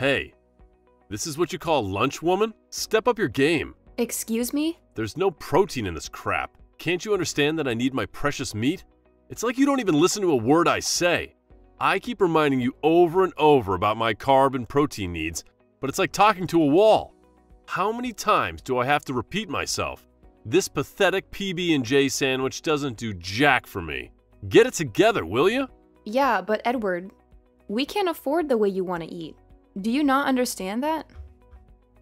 Hey, this is what you call lunch, woman? Step up your game. Excuse me? There's no protein in this crap. Can't you understand that I need my precious meat? It's like you don't even listen to a word I say. I keep reminding you over and over about my carb and protein needs, but it's like talking to a wall. How many times do I have to repeat myself? This pathetic PB&J sandwich doesn't do jack for me. Get it together, will you? Yeah, but Edward, we can't afford the way you want to eat. Do you not understand that?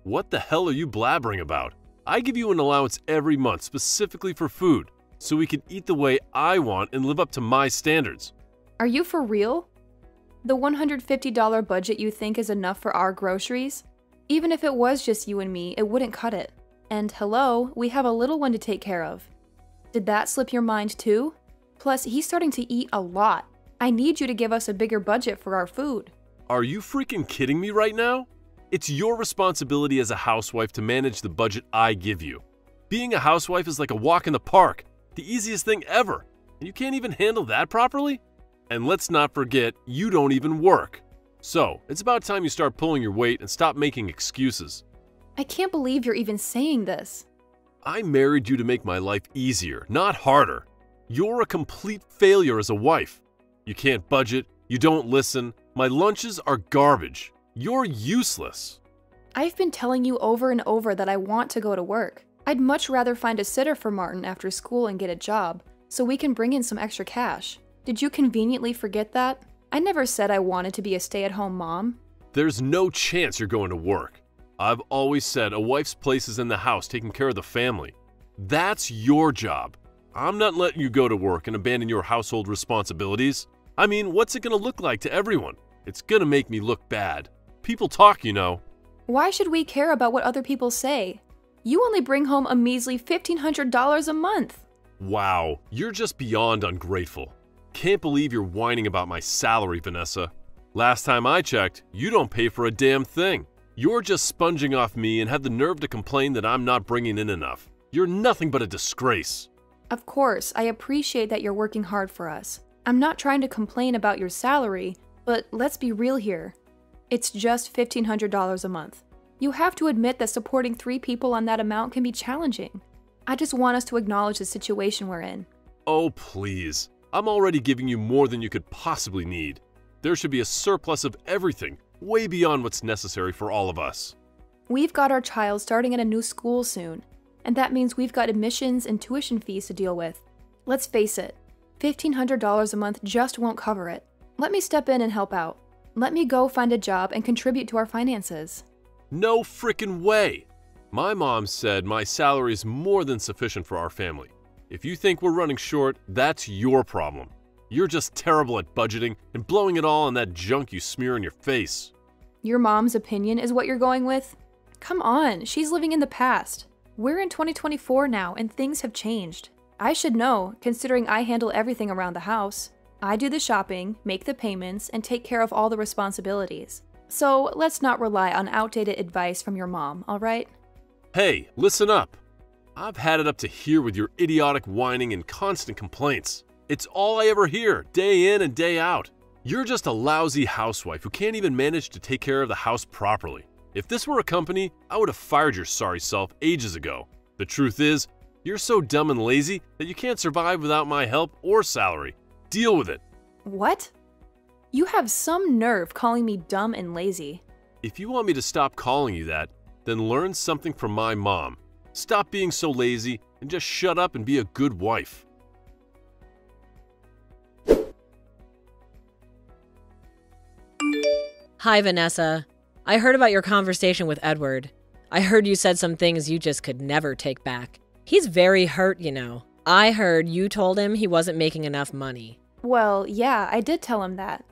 What the hell are you blabbering about? I give you an allowance every month specifically for food, so we can eat the way I want and live up to my standards. Are you for real? The $150 budget you think is enough for our groceries? Even if it was just you and me, it wouldn't cut it. And hello, we have a little one to take care of. Did that slip your mind too? Plus, he's starting to eat a lot. I need you to give us a bigger budget for our food. Are you freaking kidding me right now? It's your responsibility as a housewife to manage the budget I give you. Being a housewife is like a walk in the park, the easiest thing ever, and you can't even handle that properly? And let's not forget, you don't even work. So, it's about time you start pulling your weight and stop making excuses. I can't believe you're even saying this. I married you to make my life easier, not harder. You're a complete failure as a wife. You can't budget, you don't listen, my lunches are garbage. You're useless. I've been telling you over and over that I want to go to work. I'd much rather find a sitter for Martin after school and get a job, so we can bring in some extra cash. Did you conveniently forget that? I never said I wanted to be a stay-at-home mom. There's no chance you're going to work. I've always said a wife's place is in the house taking care of the family. That's your job. I'm not letting you go to work and abandon your household responsibilities. I mean, what's it going to look like to everyone? It's going to make me look bad. People talk, you know. Why should we care about what other people say? You only bring home a measly $1,500 a month. Wow, you're just beyond ungrateful. Can't believe you're whining about my salary, Vanessa. Last time I checked, you don't pay for a damn thing. You're just sponging off me and have the nerve to complain that I'm not bringing in enough. You're nothing but a disgrace. Of course, I appreciate that you're working hard for us. I'm not trying to complain about your salary, but let's be real here. It's just $1,500 a month. You have to admit that supporting 3 people on that amount can be challenging. I just want us to acknowledge the situation we're in. Oh, please. I'm already giving you more than you could possibly need. There should be a surplus of everything, way beyond what's necessary for all of us. We've got our child starting at a new school soon, and that means we've got admissions and tuition fees to deal with. Let's face it, $1,500 a month just won't cover it. Let me step in and help out. Let me go find a job and contribute to our finances. No frickin' way! My mom said my salary is more than sufficient for our family. If you think we're running short, that's your problem. You're just terrible at budgeting and blowing it all on that junk you smear in your face. Your mom's opinion is what you're going with? Come on, she's living in the past. We're in 2024 now and things have changed. I should know, considering I handle everything around the house. I do the shopping, make the payments, and take care of all the responsibilities. So let's not rely on outdated advice from your mom, alright? Hey, listen up. I've had it up to here with your idiotic whining and constant complaints. It's all I ever hear, day in and day out. You're just a lousy housewife who can't even manage to take care of the house properly. If this were a company, I would have fired your sorry self ages ago. The truth is, you're so dumb and lazy that you can't survive without my help or salary. Deal with it. What? You have some nerve calling me dumb and lazy. If you want me to stop calling you that, then learn something from my mom. Stop being so lazy and just shut up and be a good wife. Hi, Vanessa. I heard about your conversation with Edward. I heard you said some things you just could never take back. He's very hurt, you know. I heard you told him he wasn't making enough money. Well, yeah, I did tell him that,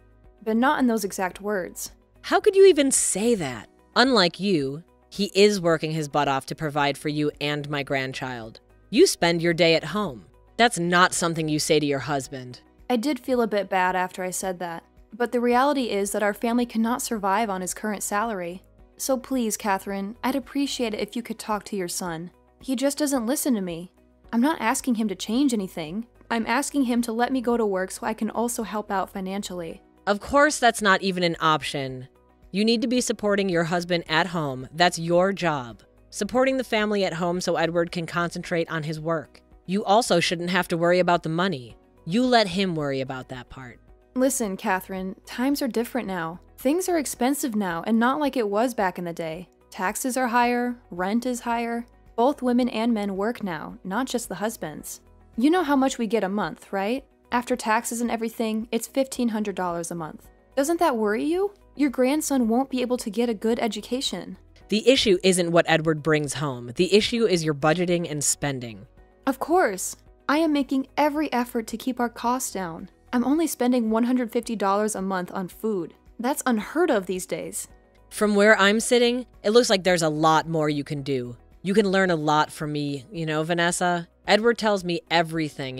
but not in those exact words. How could you even say that? Unlike you, he is working his butt off to provide for you and my grandchild. You spend your day at home. That's not something you say to your husband. I did feel a bit bad after I said that, but the reality is that our family cannot survive on his current salary. So please, Catherine, I'd appreciate it if you could talk to your son. He just doesn't listen to me. I'm not asking him to change anything. I'm asking him to let me go to work so I can also help out financially. Of course that's not even an option. You need to be supporting your husband at home. That's your job. Supporting the family at home so Edward can concentrate on his work. You also shouldn't have to worry about the money. You let him worry about that part. Listen, Catherine, times are different now. Things are expensive now and not like it was back in the day. Taxes are higher, rent is higher. Both women and men work now, not just the husbands. You know how much we get a month, right? After taxes and everything, it's $1,500 a month. Doesn't that worry you? Your grandson won't be able to get a good education. The issue isn't what Edward brings home. The issue is your budgeting and spending. Of course. I am making every effort to keep our costs down. I'm only spending $150 a month on food. That's unheard of these days. From where I'm sitting, it looks like there's a lot more you can do. You can learn a lot from me, Vanessa. Edward tells me everything,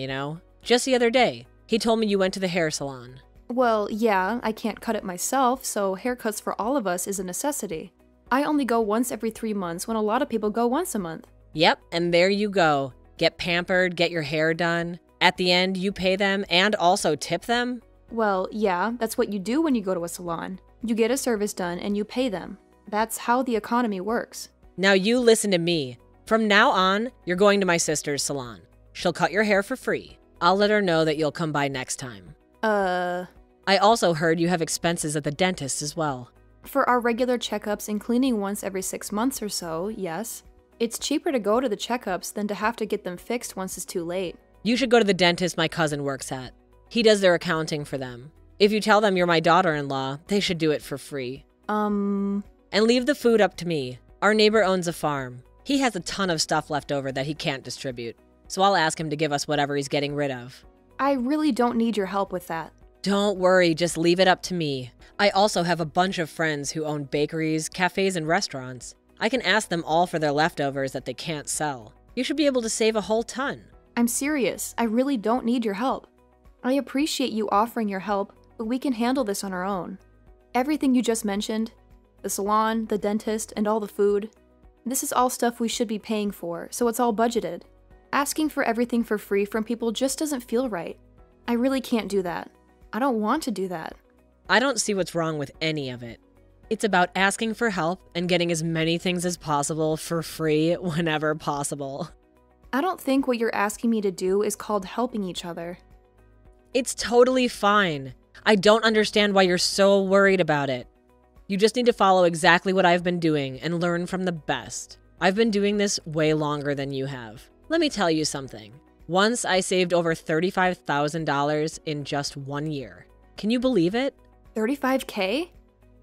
Just the other day, he told me you went to the hair salon. Well, yeah, I can't cut it myself, so haircuts for all of us is a necessity. I only go once every 3 months when a lot of people go once a month. Yep, and there you go. Get pampered, get your hair done. At the end, you pay them and also tip them? Well, yeah, that's what you do when you go to a salon. You get a service done and you pay them. That's how the economy works. Now you listen to me. From now on, you're going to my sister's salon. She'll cut your hair for free. I'll let her know that you'll come by next time. I also heard you have expenses at the dentist as well. For our regular checkups and cleaning once every 6 months or so, yes. It's cheaper to go to the checkups than to have to get them fixed once it's too late. You should go to the dentist my cousin works at. He does their accounting for them. If you tell them you're my daughter-in-law, they should do it for free. And leave the food up to me. Our neighbor owns a farm. He has a ton of stuff left over that he can't distribute. So I'll ask him to give us whatever he's getting rid of. I really don't need your help with that. Don't worry, just leave it up to me. I also have a bunch of friends who own bakeries, cafes, and restaurants. I can ask them all for their leftovers that they can't sell. You should be able to save a whole ton. I'm serious. I really don't need your help. I appreciate you offering your help, but we can handle this on our own. Everything you just mentioned, the salon, the dentist, and all the food, this is all stuff we should be paying for, so it's all budgeted. Asking for everything for free from people just doesn't feel right. I really can't do that. I don't want to do that. I don't see what's wrong with any of it. It's about asking for help and getting as many things as possible for free whenever possible. I don't think what you're asking me to do is called helping each other. It's totally fine. I don't understand why you're so worried about it. You just need to follow exactly what I've been doing and learn from the best. I've been doing this way longer than you have. Let me tell you something. Once I saved over $35,000 in just 1 year. Can you believe it? $35K?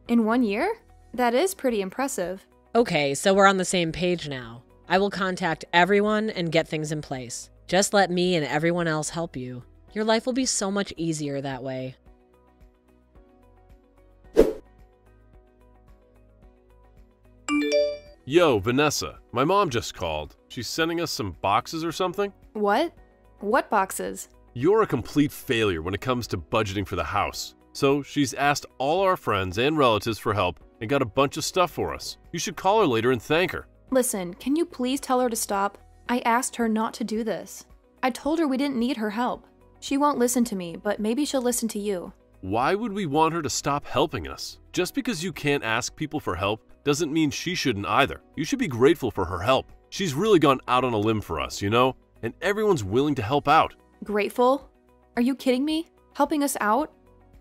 In 1 year? That is pretty impressive. Okay, so we're on the same page now. I will contact everyone and get things in place. Just let me and everyone else help you. Your life will be so much easier that way. Yo, Vanessa, my mom just called. She's sending us some boxes or something. What? What boxes? You're a complete failure when it comes to budgeting for the house. So she's asked all our friends and relatives for help and got a bunch of stuff for us. You should call her later and thank her. Listen, can you please tell her to stop? I asked her not to do this. I told her we didn't need her help. She won't listen to me, but maybe she'll listen to you. Why would we want her to stop helping us? Just because you can't ask people for help doesn't mean she shouldn't either. You should be grateful for her help. She's really gone out on a limb for us, and everyone's willing to help out. Grateful? Are you kidding me? Helping us out?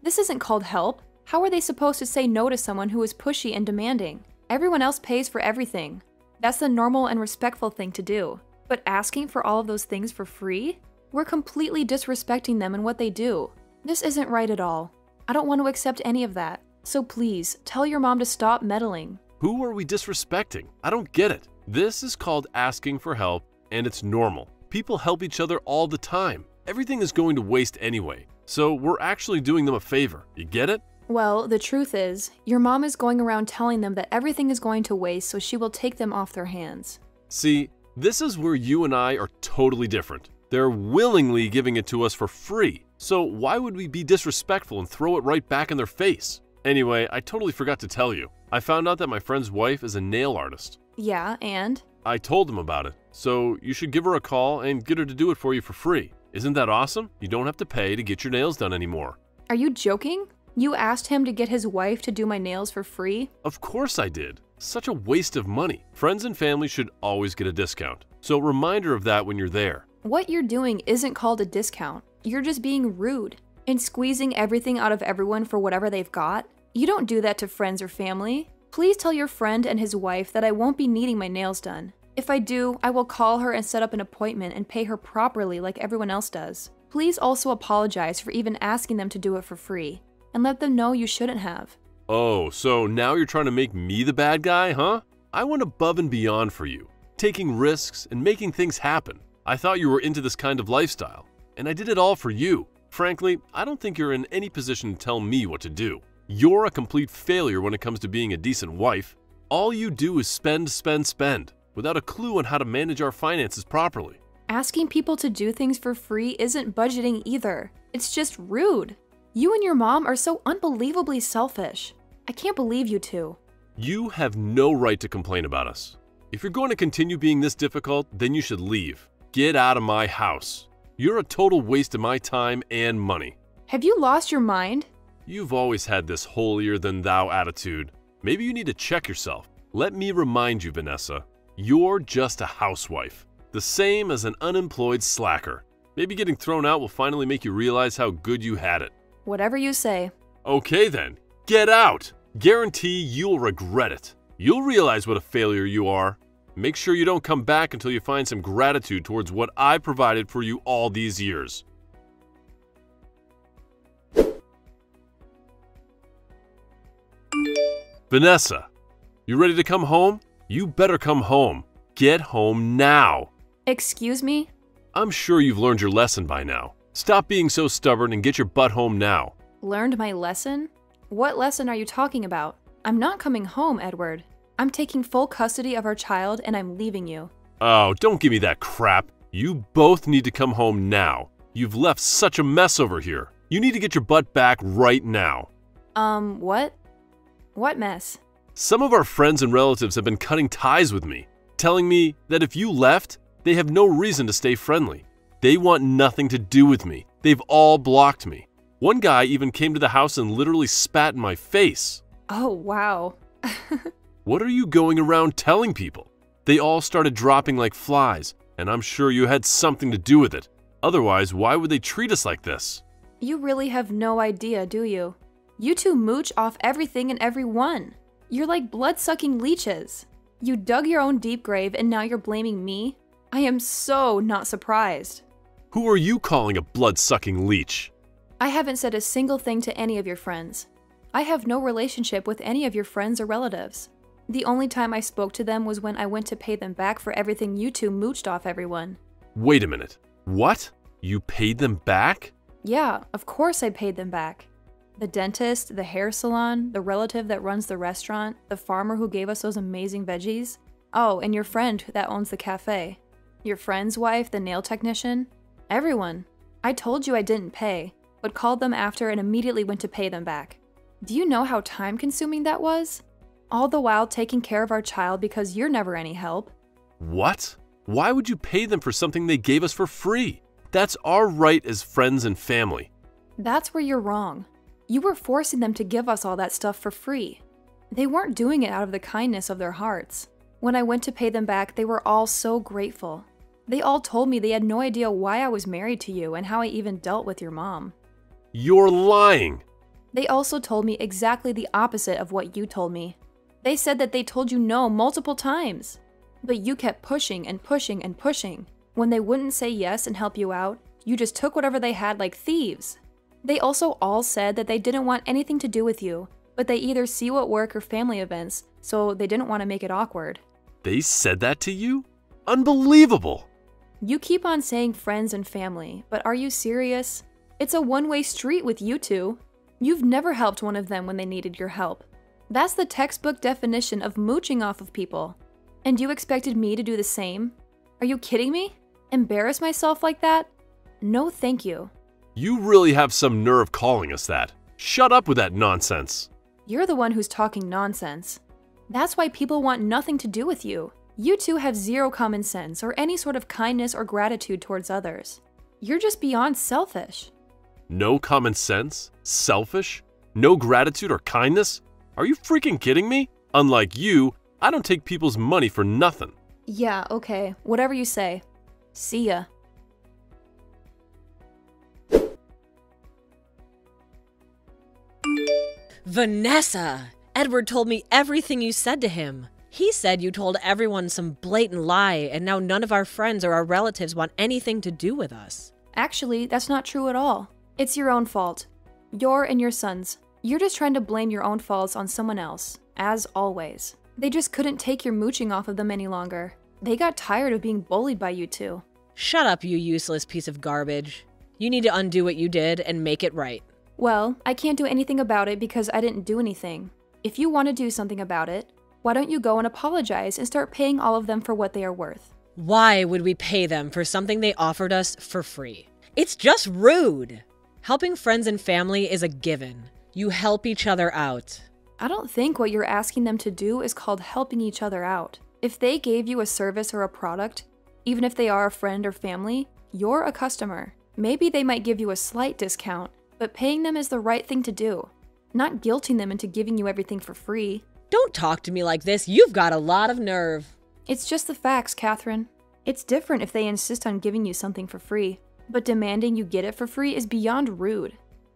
This isn't called help. How are they supposed to say no to someone who is pushy and demanding? Everyone else pays for everything. That's the normal and respectful thing to do. But asking for all of those things for free? We're completely disrespecting them and what they do. This isn't right at all. I don't want to accept any of that. So please, tell your mom to stop meddling. Who are we disrespecting? I don't get it. This is called asking for help, and it's normal. People help each other all the time. Everything is going to waste anyway, so we're actually doing them a favor. You get it? Well, the truth is, your mom is going around telling them that everything is going to waste, so she will take them off their hands. See, this is where you and I are totally different. They're willingly giving it to us for free, so why would we be disrespectful and throw it right back in their face? Anyway, I totally forgot to tell you. I found out that my friend's wife is a nail artist. Yeah, and? I told him about it, so you should give her a call and get her to do it for you for free. Isn't that awesome? You don't have to pay to get your nails done anymore. Are you joking? You asked him to get his wife to do my nails for free? Of course I did. Such a waste of money. Friends and family should always get a discount. So reminder of that when you're there. What you're doing isn't called a discount. You're just being rude and squeezing everything out of everyone for whatever they've got. You don't do that to friends or family. Please tell your friend and his wife that I won't be needing my nails done. If I do, I will call her and set up an appointment and pay her properly like everyone else does. Please also apologize for even asking them to do it for free, and let them know you shouldn't have. Oh, so now you're trying to make me the bad guy, huh? I went above and beyond for you, taking risks and making things happen. I thought you were into this kind of lifestyle, and I did it all for you. Frankly, I don't think you're in any position to tell me what to do. You're a complete failure when it comes to being a decent wife. All you do is spend, spend, spend, without a clue on how to manage our finances properly. Asking people to do things for free isn't budgeting either. It's just rude. You and your mom are so unbelievably selfish. I can't believe you two. You have no right to complain about us. If you're going to continue being this difficult, then you should leave. Get out of my house. You're a total waste of my time and money. Have you lost your mind? You've always had this holier-than-thou attitude. Maybe you need to check yourself. Let me remind you, Vanessa, you're just a housewife, the same as an unemployed slacker. Maybe getting thrown out will finally make you realize how good you had it. Whatever you say. Okay then, get out! Guarantee you'll regret it. You'll realize what a failure you are. Make sure you don't come back until you find some gratitude towards what I provided for you all these years. Vanessa, you ready to come home? You better come home. Get home now. Excuse me? I'm sure you've learned your lesson by now. Stop being so stubborn and get your butt home now. Learned my lesson? What lesson are you talking about? I'm not coming home, Edward. I'm taking full custody of our child and I'm leaving you. Oh, don't give me that crap. You both need to come home now. You've left such a mess over here. You need to get your butt back right now. What? What mess? Some of our friends and relatives have been cutting ties with me, telling me that if you left, they have no reason to stay friendly. They want nothing to do with me. They've all blocked me. One guy even came to the house and literally spat in my face. Oh, wow. What are you going around telling people? They all started dropping like flies, and I'm sure you had something to do with it. Otherwise, why would they treat us like this? You really have no idea, do you? You two mooch off everything and everyone. You're like blood-sucking leeches. You dug your own deep grave and now you're blaming me? I am so not surprised. Who are you calling a blood-sucking leech? I haven't said a single thing to any of your friends. I have no relationship with any of your friends or relatives. The only time I spoke to them was when I went to pay them back for everything you two mooched off everyone. Wait a minute. What? You paid them back? Yeah, of course I paid them back. The dentist, the hair salon, the relative that runs the restaurant, the farmer who gave us those amazing veggies. Oh, and your friend that owns the cafe. Your friend's wife, the nail technician. Everyone. I told you I didn't pay, but called them after and immediately went to pay them back. Do you know how time-consuming that was? All the while taking care of our child because you're never any help. What? Why would you pay them for something they gave us for free? That's our right as friends and family. That's where you're wrong. You were forcing them to give us all that stuff for free. They weren't doing it out of the kindness of their hearts. When I went to pay them back, they were all so grateful. They all told me they had no idea why I was married to you and how I even dealt with your mom. You're lying! They also told me exactly the opposite of what you told me. They said that they told you no multiple times. But you kept pushing and pushing and pushing. When they wouldn't say yes and help you out, you just took whatever they had like thieves. They also all said that they didn't want anything to do with you, but they either see you at work or family events, so they didn't want to make it awkward. They said that to you? Unbelievable! You keep on saying friends and family, but are you serious? It's a one-way street with you two. You've never helped one of them when they needed your help. That's the textbook definition of mooching off of people. And you expected me to do the same? Are you kidding me? Embarrass myself like that? No, thank you. You really have some nerve calling us that. Shut up with that nonsense. You're the one who's talking nonsense. That's why people want nothing to do with you. You two have zero common sense or any sort of kindness or gratitude towards others. You're just beyond selfish. No common sense? Selfish? No gratitude or kindness? Are you freaking kidding me? Unlike you, I don't take people's money for nothing. Yeah, okay, whatever you say. See ya. Vanessa! Edward told me everything you said to him. He said you told everyone some blatant lie, and now none of our friends or our relatives want anything to do with us. Actually, that's not true at all. It's your own fault. Your and your son's. You're just trying to blame your own faults on someone else, as always. They just couldn't take your mooching off of them any longer. They got tired of being bullied by you two. Shut up, you useless piece of garbage. You need to undo what you did and make it right. Well, I can't do anything about it because I didn't do anything. If you want to do something about it, why don't you go and apologize and start paying all of them for what they are worth? Why would we pay them for something they offered us for free? It's just rude. Helping friends and family is a given. You help each other out. I don't think what you're asking them to do is called helping each other out. If they gave you a service or a product, even if they are a friend or family, you're a customer. Maybe they might give you a slight discount, but paying them is the right thing to do. Not guilting them into giving you everything for free. Don't talk to me like this. You've got a lot of nerve. It's just the facts, Catherine. It's different if they insist on giving you something for free, but demanding you get it for free is beyond rude.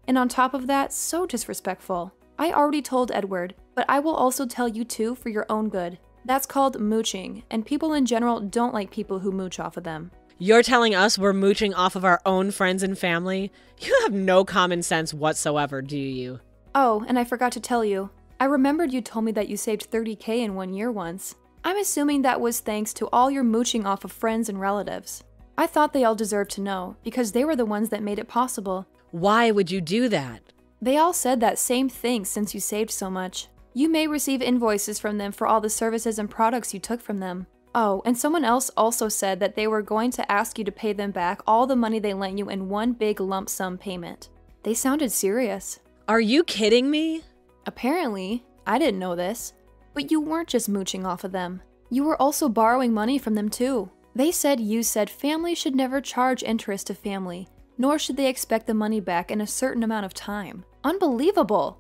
And on top of that, so disrespectful. I already told Edward, but I will also tell you too for your own good. That's called mooching, and people in general don't like people who mooch off of them. You're telling us we're mooching off of our own friends and family? You have no common sense whatsoever, do you? Oh, and I forgot to tell you. I remembered you told me that you saved $30K in 1 year once. I'm assuming that was thanks to all your mooching off of friends and relatives. I thought they all deserved to know, because they were the ones that made it possible. Why would you do that? They all said that same thing since you saved so much. You may receive invoices from them for all the services and products you took from them. Oh, and someone else also said that they were going to ask you to pay them back all the money they lent you in one big lump sum payment. They sounded serious. Are you kidding me? Apparently, I didn't know this, but you weren't just mooching off of them. You were also borrowing money from them too. They said you said family should never charge interest to family, nor should they expect the money back in a certain amount of time. Unbelievable!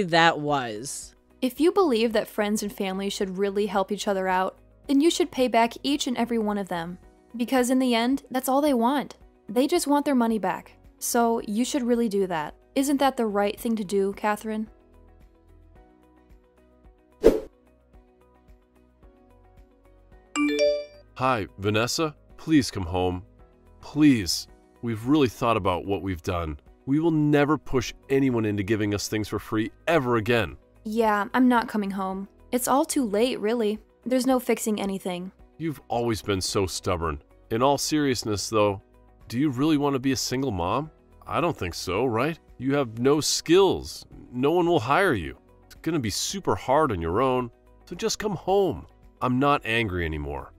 That was. If you believe that friends and family should really help each other out, then you should pay back each and every one of them. Because in the end, that's all they want. They just want their money back. So you should really do that. Isn't that the right thing to do, Catherine? Hi, Vanessa? Please come home. Please. We've really thought about what we've done. We will never push anyone into giving us things for free ever again. Yeah, I'm not coming home. It's all too late, really. There's no fixing anything. You've always been so stubborn. In all seriousness, though, do you really want to be a single mom? I don't think so, right? You have no skills. No one will hire you. It's gonna be super hard on your own, so just come home. I'm not angry anymore.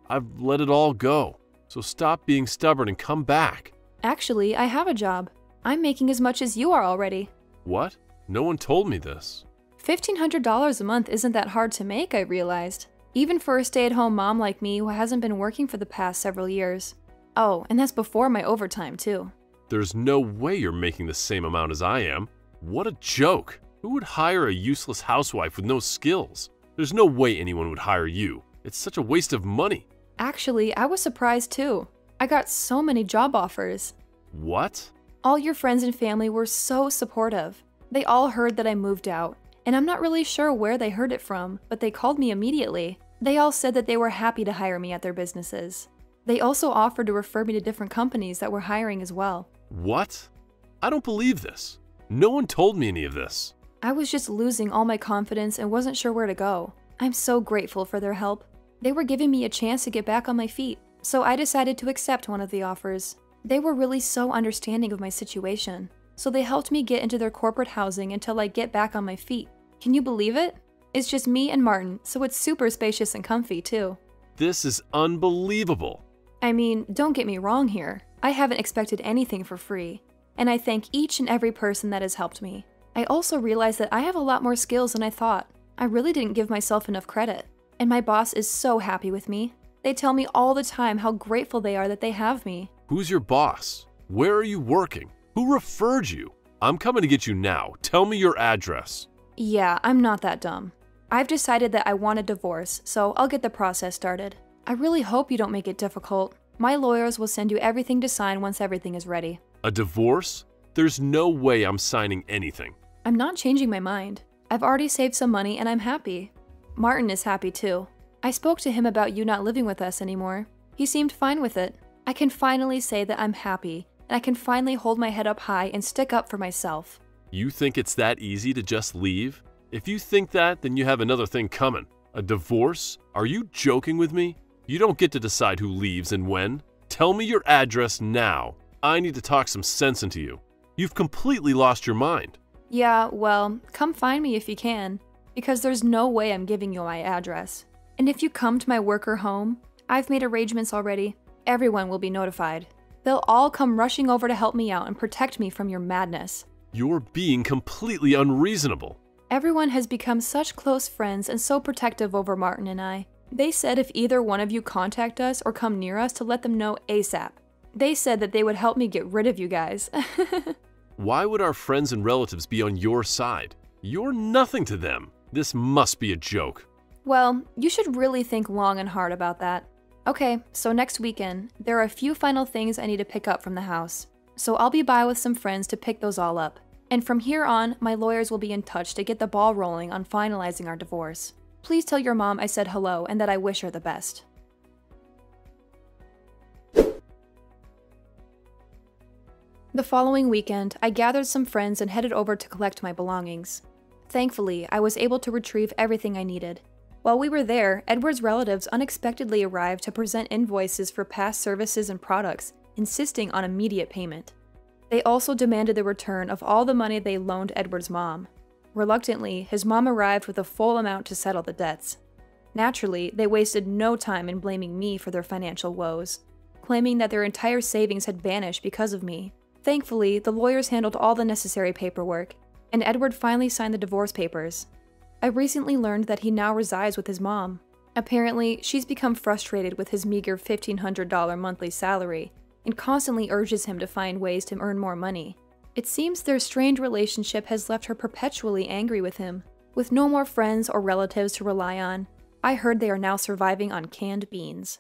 I've let it all go. So stop being stubborn and come back. Actually, I have a job. I'm making as much as you are already. What? No one told me this. $1,500 a month isn't that hard to make, I realized. Even for a stay-at-home mom like me who hasn't been working for the past several years. Oh, and that's before my overtime, too. There's no way you're making the same amount as I am. What a joke. Who would hire a useless housewife with no skills? There's no way anyone would hire you. It's such a waste of money. Actually, I was surprised too. I got so many job offers. What? All your friends and family were so supportive. They all heard that I moved out, and I'm not really sure where they heard it from, but they called me immediately. They all said that they were happy to hire me at their businesses. They also offered to refer me to different companies that were hiring as well. What? I don't believe this. No one told me any of this. I was just losing all my confidence and wasn't sure where to go. I'm so grateful for their help. They were giving me a chance to get back on my feet, so I decided to accept one of the offers. They were really so understanding of my situation, so they helped me get into their corporate housing until I get back on my feet. Can you believe it? It's just me and Martin, so it's super spacious and comfy too. This is unbelievable. I mean, don't get me wrong here. I haven't expected anything for free, and I thank each and every person that has helped me. I also realized that I have a lot more skills than I thought. I really didn't give myself enough credit. And my boss is so happy with me. They tell me all the time how grateful they are that they have me. Who's your boss? Where are you working? Who referred you? I'm coming to get you now. Tell me your address. Yeah, I'm not that dumb. I've decided that I want a divorce, so I'll get the process started. I really hope you don't make it difficult. My lawyers will send you everything to sign once everything is ready. A divorce? There's no way I'm signing anything. I'm not changing my mind. I've already saved some money and I'm happy. Martin is happy too. I spoke to him about you not living with us anymore. He seemed fine with it. I can finally say that I'm happy, and I can finally hold my head up high and stick up for myself. You think it's that easy to just leave? If you think that, then you have another thing coming. A divorce? Are you joking with me? You don't get to decide who leaves and when. Tell me your address now. I need to talk some sense into you. You've completely lost your mind. Yeah, well, come find me if you can, because there's no way I'm giving you my address. And if you come to my work or home, I've made arrangements already. Everyone will be notified. They'll all come rushing over to help me out and protect me from your madness. You're being completely unreasonable. Everyone has become such close friends and so protective over Martin and I. They said if either one of you contact us or come near us to let them know ASAP. They said that they would help me get rid of you guys. Why would our friends and relatives be on your side? You're nothing to them. This must be a joke. Well, you should really think long and hard about that. Okay, so next weekend, there are a few final things I need to pick up from the house. So I'll be by with some friends to pick those all up. And from here on, my lawyers will be in touch to get the ball rolling on finalizing our divorce. Please tell your mom I said hello and that I wish her the best. The following weekend, I gathered some friends and headed over to collect my belongings. Thankfully, I was able to retrieve everything I needed. While we were there, Edward's relatives unexpectedly arrived to present invoices for past services and products, insisting on immediate payment. They also demanded the return of all the money they loaned Edward's mom. Reluctantly, his mom arrived with a full amount to settle the debts. Naturally, they wasted no time in blaming me for their financial woes, claiming that their entire savings had vanished because of me. Thankfully, the lawyers handled all the necessary paperwork, and Edward finally signed the divorce papers. I recently learned that he now resides with his mom. Apparently, she's become frustrated with his meager $1,500 monthly salary and constantly urges him to find ways to earn more money. It seems their strained relationship has left her perpetually angry with him. With no more friends or relatives to rely on, I heard they are now surviving on canned beans.